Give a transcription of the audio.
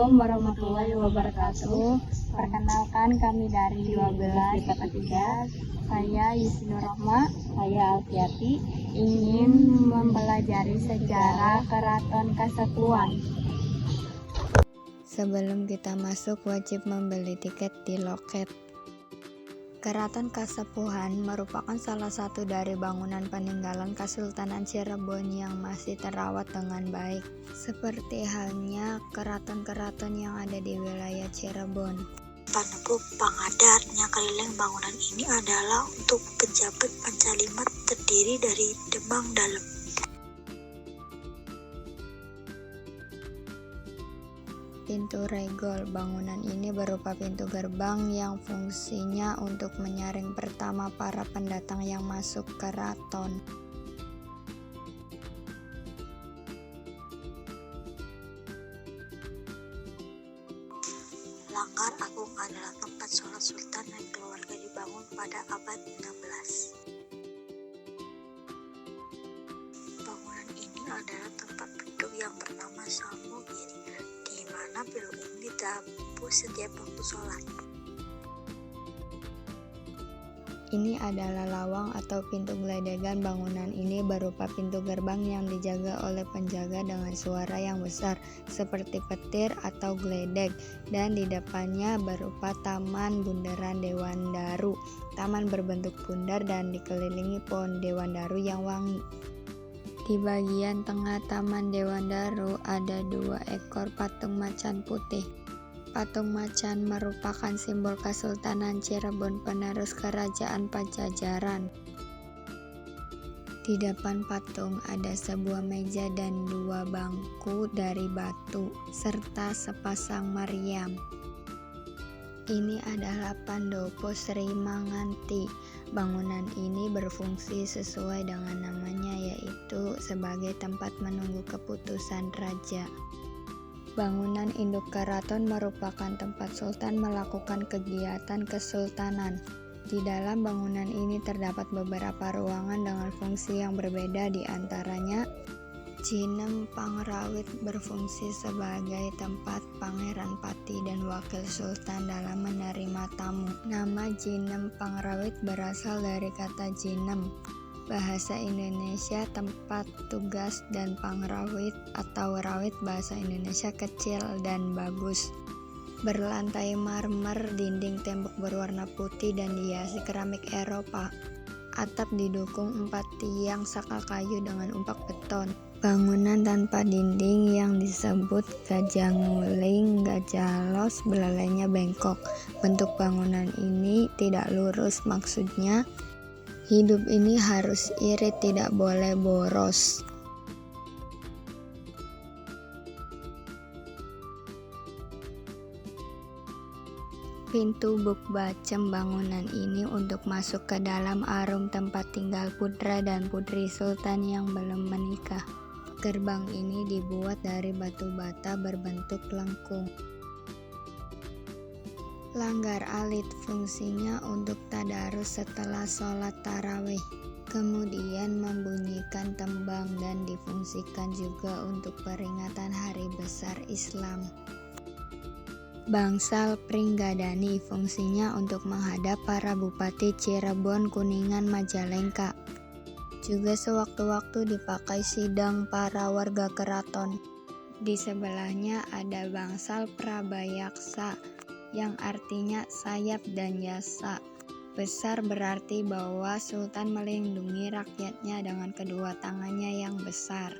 Assalamualaikum warahmatullahi wabarakatuh. Perkenalkan, kami dari 12 IPA 3. Saya Yusnur Rahma, saya Alfiati, ingin mempelajari sejarah Keraton Kasepuhan. Sebelum kita masuk, wajib membeli tiket di loket. Keraton Kasepuhan merupakan salah satu dari bangunan peninggalan Kesultanan Cirebon yang masih terawat dengan baik, seperti halnya keraton-keraton yang ada di wilayah Cirebon. Panepuh pangadatnya keliling bangunan ini adalah untuk pejabat Pancalimat, terdiri dari Demang Dalem. Pintu Regol. Bangunan ini berupa pintu gerbang yang fungsinya untuk menyaring pertama para pendatang yang masuk keraton. Langgar Agung adalah tempat sholat sultan dan keluarga dibangun pada abad 16. Bangunan ini adalah tempat duduk yang bernama Salmogiri, di mana penduduk ini ditabuh setiap waktu sholat. Ini adalah lawang atau pintu geledegan. Bangunan ini berupa pintu gerbang yang dijaga oleh penjaga dengan suara yang besar seperti petir atau geledek, dan di depannya berupa taman bundaran Dewandaru. Taman berbentuk bundar dan dikelilingi pohon dewandaru yang wangi. Di bagian tengah Taman Dewandaru ada 2 ekor patung macan putih. Patung macan merupakan simbol Kesultanan Cirebon, penerus kerajaan Pajajaran. Di depan patung ada sebuah meja dan 2 bangku dari batu, serta sepasang meriam. Ini adalah Pandopo Sri Manganti. Bangunan ini berfungsi sesuai dengan namanya, yaitu sebagai tempat menunggu keputusan raja. Bangunan induk keraton merupakan tempat sultan melakukan kegiatan kesultanan. Di dalam bangunan ini terdapat beberapa ruangan dengan fungsi yang berbeda, di antaranya Jinem Pangrawit berfungsi sebagai tempat Pangeran Pati dan Wakil Sultan dalam menerima tamu. Nama Jinem Pangrawit berasal dari kata jinem, bahasa Indonesia tempat tugas, dan pangrawit atau rawit bahasa Indonesia kecil dan bagus. Berlantai marmer, dinding tembok berwarna putih dan dihiasi keramik Eropa. Atap didukung 4 tiang saka kayu dengan umpak beton. Bangunan tanpa dinding yang disebut gajah nguling, gajah los, belalainya bengkok. Bentuk bangunan ini tidak lurus, maksudnya hidup ini harus irit, tidak boleh boros. Pintu Buk Bacem. Bangunan ini untuk masuk ke dalam arum tempat tinggal putra dan putri sultan yang belum menikah. Gerbang ini dibuat dari batu bata berbentuk lengkung. Langgar Alit, fungsinya untuk tadarus setelah sholat tarawih, kemudian membunyikan tembang, dan difungsikan juga untuk peringatan hari besar Islam. Bangsal Pringgadani, fungsinya untuk menghadap para bupati Cirebon, Kuningan, Majalengka. Juga sewaktu-waktu dipakai sidang para warga keraton. Di sebelahnya ada Bangsal Prabayaksa, yang artinya sayap dan jasa. Besar berarti bahwa sultan melindungi rakyatnya dengan kedua tangannya yang besar.